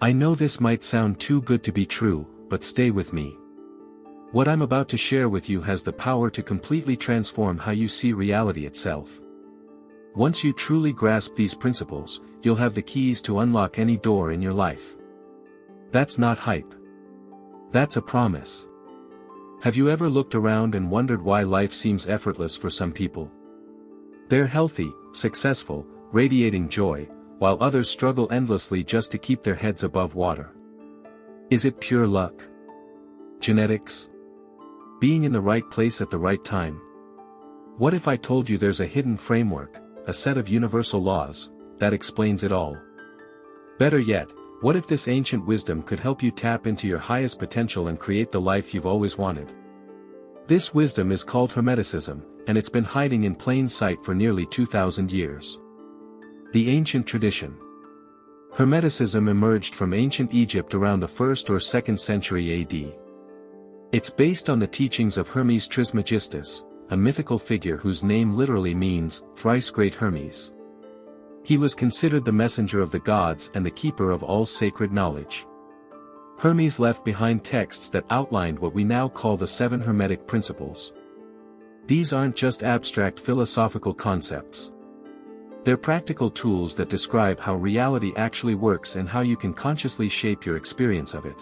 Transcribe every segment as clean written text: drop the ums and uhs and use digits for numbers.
I know this might sound too good to be true, but stay with me. What I'm about to share with you has the power to completely transform how you see reality itself. Once you truly grasp these principles, you'll have the keys to unlock any door in your life. That's not hype. That's a promise. Have you ever looked around and wondered why life seems effortless for some people? They're healthy, successful, radiating joy, while others struggle endlessly just to keep their heads above water. Is it pure luck? Genetics? Being in the right place at the right time? What if I told you there's a hidden framework, a set of universal laws, that explains it all? Better yet, what if this ancient wisdom could help you tap into your highest potential and create the life you've always wanted? This wisdom is called Hermeticism, and it's been hiding in plain sight for nearly 2,000 years. The ancient tradition. Hermeticism emerged from ancient Egypt around the 1st or 2nd century AD. It's based on the teachings of Hermes Trismegistus, a mythical figure whose name literally means, thrice great Hermes. He was considered the messenger of the gods and the keeper of all sacred knowledge. Hermes left behind texts that outlined what we now call the Seven Hermetic Principles. These aren't just abstract philosophical concepts. They're practical tools that describe how reality actually works and how you can consciously shape your experience of it.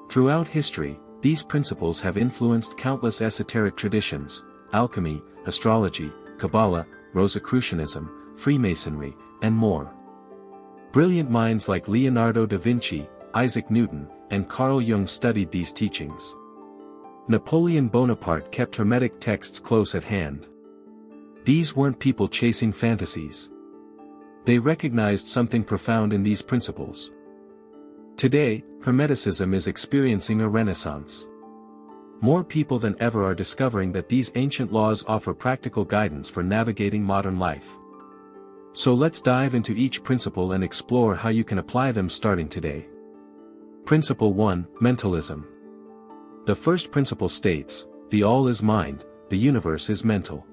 Throughout history, these principles have influenced countless esoteric traditions: alchemy, astrology, Kabbalah, Rosicrucianism, Freemasonry, and more. Brilliant minds like Leonardo da Vinci, Isaac Newton, and Carl Jung studied these teachings. Napoleon Bonaparte kept Hermetic texts close at hand. These weren't people chasing fantasies. They recognized something profound in these principles. Today, Hermeticism is experiencing a renaissance. More people than ever are discovering that these ancient laws offer practical guidance for navigating modern life. So let's dive into each principle and explore how you can apply them starting today. Principle 1: Mentalism. The first principle states, "The all is mind, the universe is mental."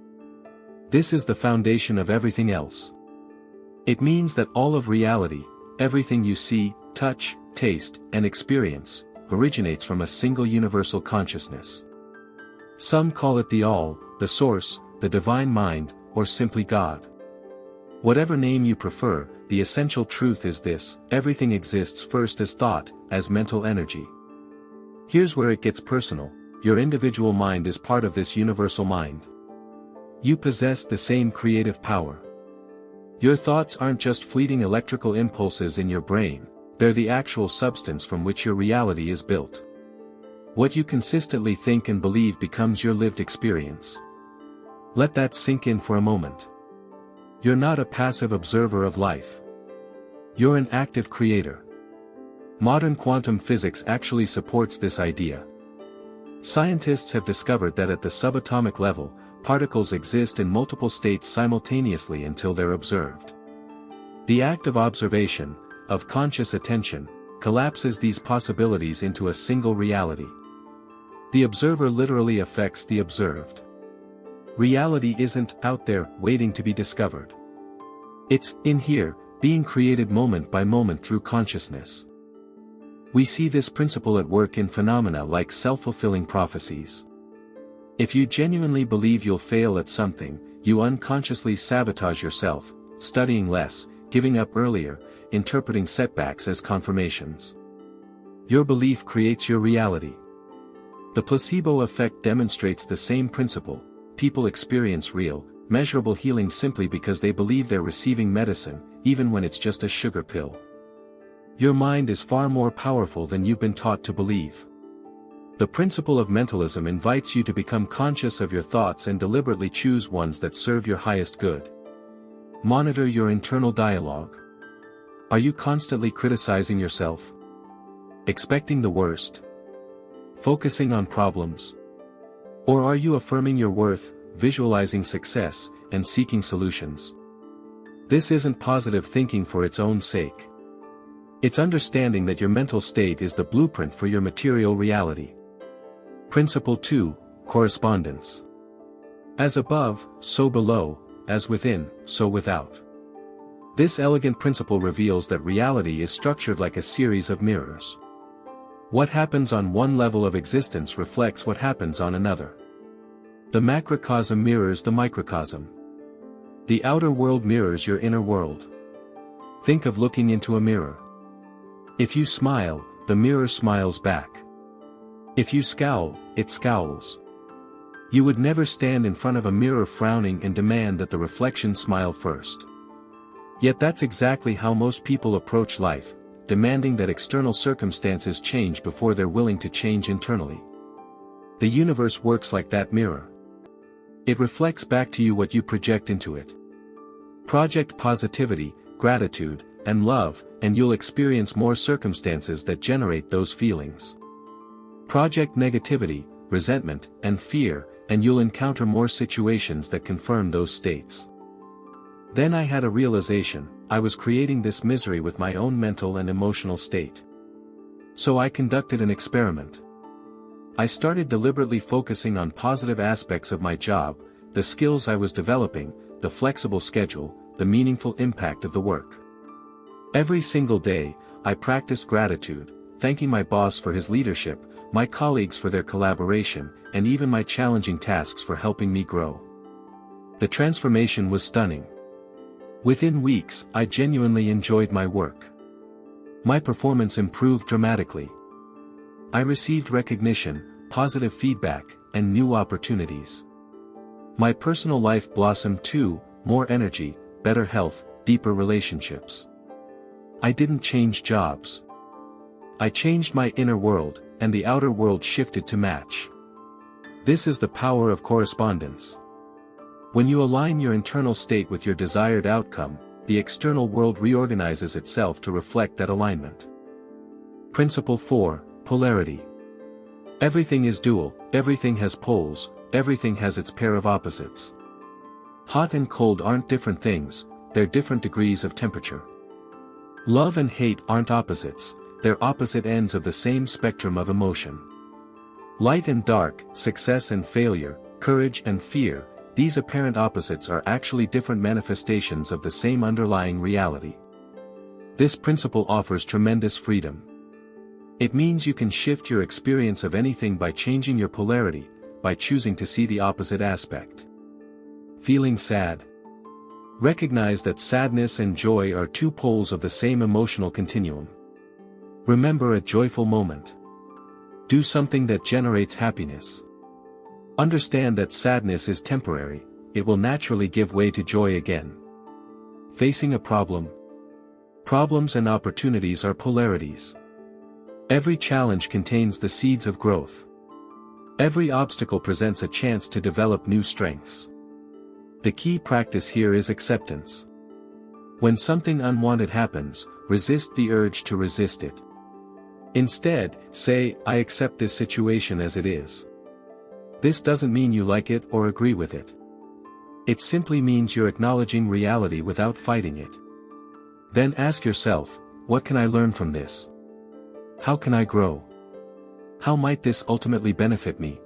This is the foundation of everything else. It means that all of reality, everything you see, touch, taste, and experience, originates from a single universal consciousness. Some call it the all, the source, the divine mind, or simply God. Whatever name you prefer, the essential truth is this: everything exists first as thought, as mental energy. Here's where it gets personal: your individual mind is part of this universal mind. You possess the same creative power. Your thoughts aren't just fleeting electrical impulses in your brain, they're the actual substance from which your reality is built. What you consistently think and believe becomes your lived experience. Let that sink in for a moment. You're not a passive observer of life. You're an active creator. Modern quantum physics actually supports this idea. Scientists have discovered that at the subatomic level, particles exist in multiple states simultaneously until they're observed. The act of observation, of conscious attention, collapses these possibilities into a single reality. The observer literally affects the observed. Reality isn't out there, waiting to be discovered. It's in here, being created moment by moment through consciousness. We see this principle at work in phenomena like self-fulfilling prophecies. If you genuinely believe you'll fail at something, you unconsciously sabotage yourself, studying less, giving up earlier, interpreting setbacks as confirmations. Your belief creates your reality. The placebo effect demonstrates the same principle. People experience real, measurable healing simply because they believe they're receiving medicine, even when it's just a sugar pill. Your mind is far more powerful than you've been taught to believe. The principle of mentalism invites you to become conscious of your thoughts and deliberately choose ones that serve your highest good. Monitor your internal dialogue. Are you constantly criticizing yourself? Expecting the worst? Focusing on problems? Or are you affirming your worth, visualizing success, and seeking solutions? This isn't positive thinking for its own sake. It's understanding that your mental state is the blueprint for your material reality. Principle 2: Correspondence. As above, so below, as within, so without. This elegant principle reveals that reality is structured like a series of mirrors. What happens on one level of existence reflects what happens on another. The macrocosm mirrors the microcosm. The outer world mirrors your inner world. Think of looking into a mirror. If you smile, the mirror smiles back. If you scowl, it scowls. You would never stand in front of a mirror frowning and demand that the reflection smile first. Yet that's exactly how most people approach life, demanding that external circumstances change before they're willing to change internally. The universe works like that mirror. It reflects back to you what you project into it. Project positivity, gratitude, and love, and you'll experience more circumstances that generate those feelings. Project negativity, resentment, and fear, and you'll encounter more situations that confirm those states. Then I had a realization: I was creating this misery with my own mental and emotional state. So I conducted an experiment. I started deliberately focusing on positive aspects of my job, the skills I was developing, the flexible schedule, the meaningful impact of the work. Every single day, I practiced gratitude, thanking my boss for his leadership, my colleagues for their collaboration, and even my challenging tasks for helping me grow. The transformation was stunning. Within weeks, I genuinely enjoyed my work. My performance improved dramatically. I received recognition, positive feedback, and new opportunities. My personal life blossomed too: more energy, better health, deeper relationships. I didn't change jobs. I changed my inner world, and the outer world shifted to match. This is the power of correspondence. When you align your internal state with your desired outcome, the external world reorganizes itself to reflect that alignment. Principle 4, Polarity. Everything is dual, everything has poles, everything has its pair of opposites. Hot and cold aren't different things, they're different degrees of temperature. Love and hate aren't opposites, they're opposite ends of the same spectrum of emotion. Light and dark, success and failure, courage and fear, these apparent opposites are actually different manifestations of the same underlying reality. This principle offers tremendous freedom. It means you can shift your experience of anything by changing your polarity, by choosing to see the opposite aspect. Feeling sad? Recognize that sadness and joy are two poles of the same emotional continuum. Remember a joyful moment. Do something that generates happiness. Understand that sadness is temporary, it will naturally give way to joy again. Facing a problem? Problems and opportunities are polarities. Every challenge contains the seeds of growth. Every obstacle presents a chance to develop new strengths. The key practice here is acceptance. When something unwanted happens, resist the urge to resist it. Instead, say, "I accept this situation as it is." This doesn't mean you like it or agree with it. It simply means you're acknowledging reality without fighting it. Then ask yourself, what can I learn from this? How can I grow? How might this ultimately benefit me?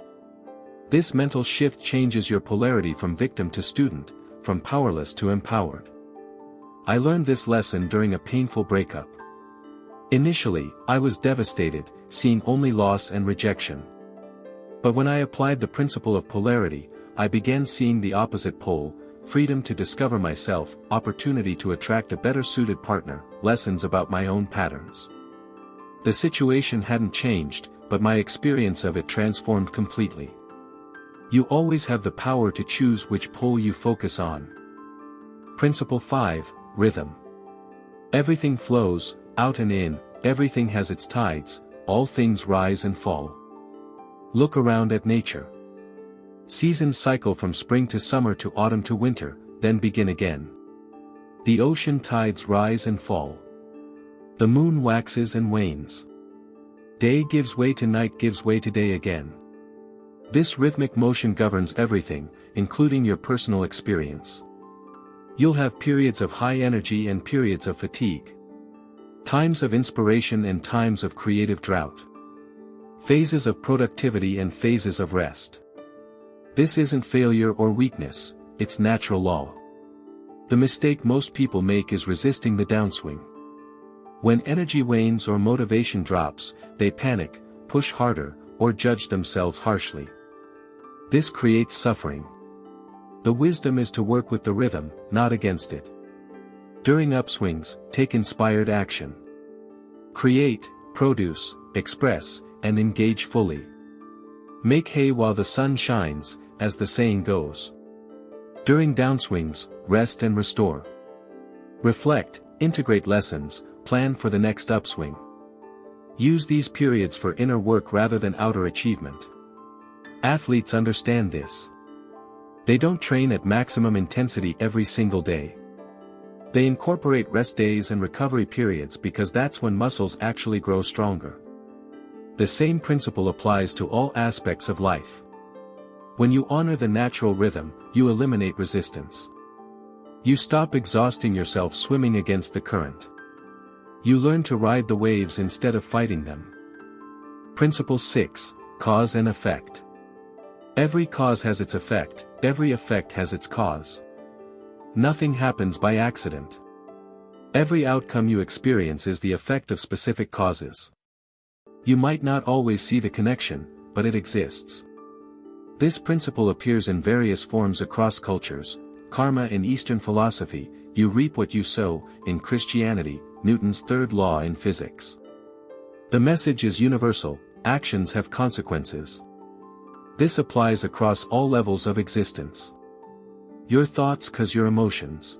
This mental shift changes your polarity from victim to student, from powerless to empowered. I learned this lesson during a painful breakup. Initially, I was devastated, seeing only loss and rejection. But when I applied the principle of polarity, I began seeing the opposite pole: freedom to discover myself, opportunity to attract a better suited partner, lessons about my own patterns. The situation hadn't changed, but my experience of it transformed completely. You always have the power to choose which pole you focus on. Principle 5, Rhythm. Everything flows, out and in, everything has its tides, all things rise and fall. Look around at nature. Seasons cycle from spring to summer to autumn to winter, then begin again. The ocean tides rise and fall. The moon waxes and wanes. Day gives way to night, gives way to day again. This rhythmic motion governs everything, including your personal experience. You'll have periods of high energy and periods of fatigue. Times of inspiration and times of creative drought. Phases of productivity and phases of rest. This isn't failure or weakness, it's natural law. The mistake most people make is resisting the downswing. When energy wanes or motivation drops, they panic, push harder, or judge themselves harshly. This creates suffering. The wisdom is to work with the rhythm, not against it. During upswings, take inspired action. Create, produce, express, and engage fully. Make hay while the sun shines, as the saying goes. During downswings, rest and restore. Reflect, integrate lessons, plan for the next upswing. Use these periods for inner work rather than outer achievement. Athletes understand this. They don't train at maximum intensity every single day. They incorporate rest days and recovery periods because that's when muscles actually grow stronger. The same principle applies to all aspects of life. When you honor the natural rhythm, you eliminate resistance. You stop exhausting yourself swimming against the current. You learn to ride the waves instead of fighting them. Principle 6, Cause and Effect. Every cause has its effect, every effect has its cause. Nothing happens by accident. Every outcome you experience is the effect of specific causes. You might not always see the connection, but it exists. This principle appears in various forms across cultures: karma in Eastern philosophy, you reap what you sow; in Christianity, Newton's third law; in physics. The message is universal: actions have consequences. This applies across all levels of existence. Your thoughts cause your emotions.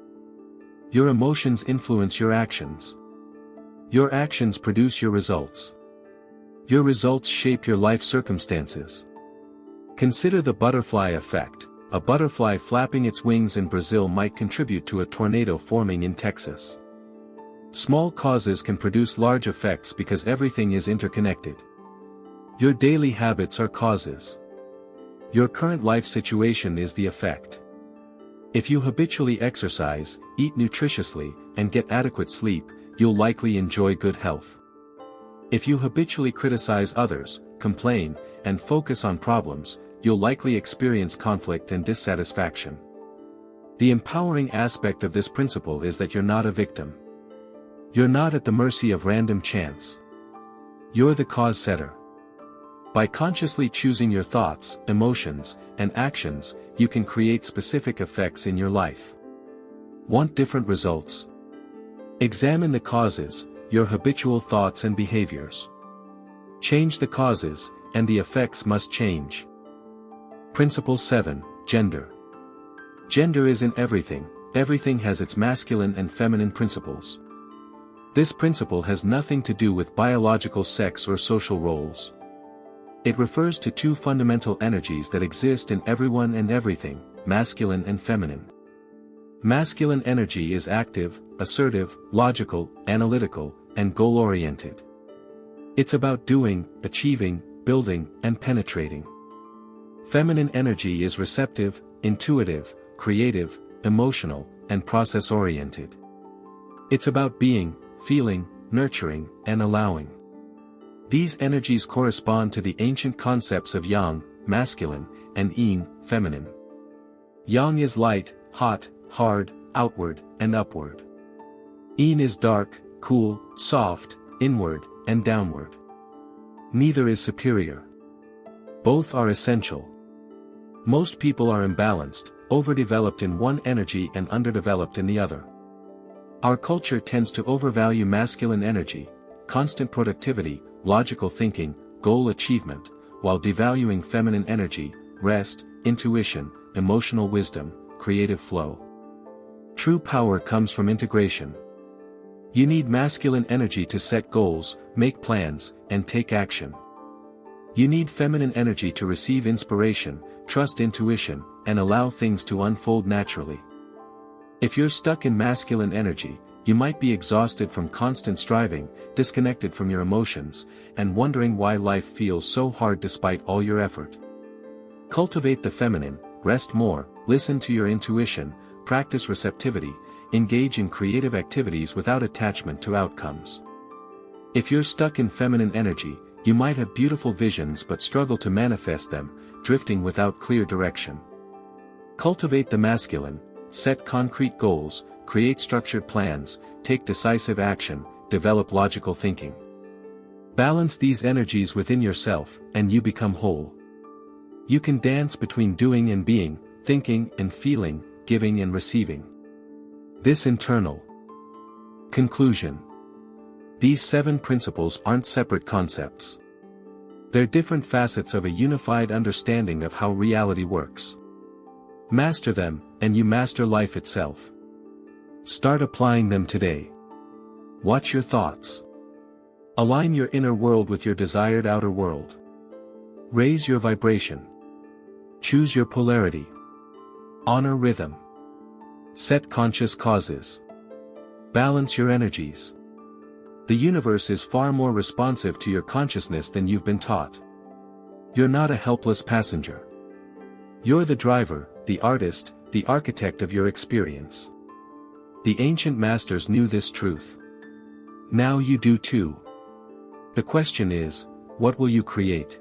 Your emotions influence your actions. Your actions produce your results. Your results shape your life circumstances. Consider the butterfly effect. A butterfly flapping its wings in Brazil might contribute to a tornado forming in Texas. Small causes can produce large effects because everything is interconnected. Your daily habits are causes. Your current life situation is the effect. If you habitually exercise, eat nutritiously, and get adequate sleep, you'll likely enjoy good health. If you habitually criticize others, complain, and focus on problems, you'll likely experience conflict and dissatisfaction. The empowering aspect of this principle is that you're not a victim. You're not at the mercy of random chance. You're the cause setter. By consciously choosing your thoughts, emotions, and actions, you can create specific effects in your life. Want different results? Examine the causes, your habitual thoughts and behaviors. Change the causes, and the effects must change. Principle 7, Gender. Gender is in everything. Everything has its masculine and feminine principles. This principle has nothing to do with biological sex or social roles. It refers to two fundamental energies that exist in everyone and everything, masculine and feminine. Masculine energy is active, assertive, logical, analytical, and goal-oriented. It's about doing, achieving, building, and penetrating. Feminine energy is receptive, intuitive, creative, emotional, and process-oriented. It's about being, feeling, nurturing, and allowing. These energies correspond to the ancient concepts of Yang, masculine, and Yin, feminine. Yang is light, hot, hard, outward, and upward. Yin is dark, cool, soft, inward, and downward. Neither is superior. Both are essential. Most people are imbalanced, overdeveloped in one energy and underdeveloped in the other. Our culture tends to overvalue masculine energy, constant productivity, logical thinking, goal achievement, while devaluing feminine energy, rest, intuition, emotional wisdom, creative flow. True power comes from integration. You need masculine energy to set goals, make plans, and take action. You need feminine energy to receive inspiration, trust intuition, and allow things to unfold naturally. If you're stuck in masculine energy, you might be exhausted from constant striving, disconnected from your emotions, and wondering why life feels so hard despite all your effort. Cultivate the feminine, rest more, listen to your intuition, practice receptivity, engage in creative activities without attachment to outcomes. If you're stuck in feminine energy, you might have beautiful visions but struggle to manifest them, drifting without clear direction. Cultivate the masculine, set concrete goals, create structured plans, take decisive action, develop logical thinking. Balance these energies within yourself, and you become whole. You can dance between doing and being, thinking and feeling, giving and receiving. This internal conclusion. These 7 principles aren't separate concepts. They're different facets of a unified understanding of how reality works. Master them, and you master life itself. Start applying them today. Watch your thoughts. Align your inner world with your desired outer world. Raise your vibration. Choose your polarity. Honor rhythm. Set conscious causes. Balance your energies. The universe is far more responsive to your consciousness than you've been taught. You're not a helpless passenger. You're the driver, the artist, the architect of your experience. The ancient masters knew this truth. Now you do too. The question is, what will you create?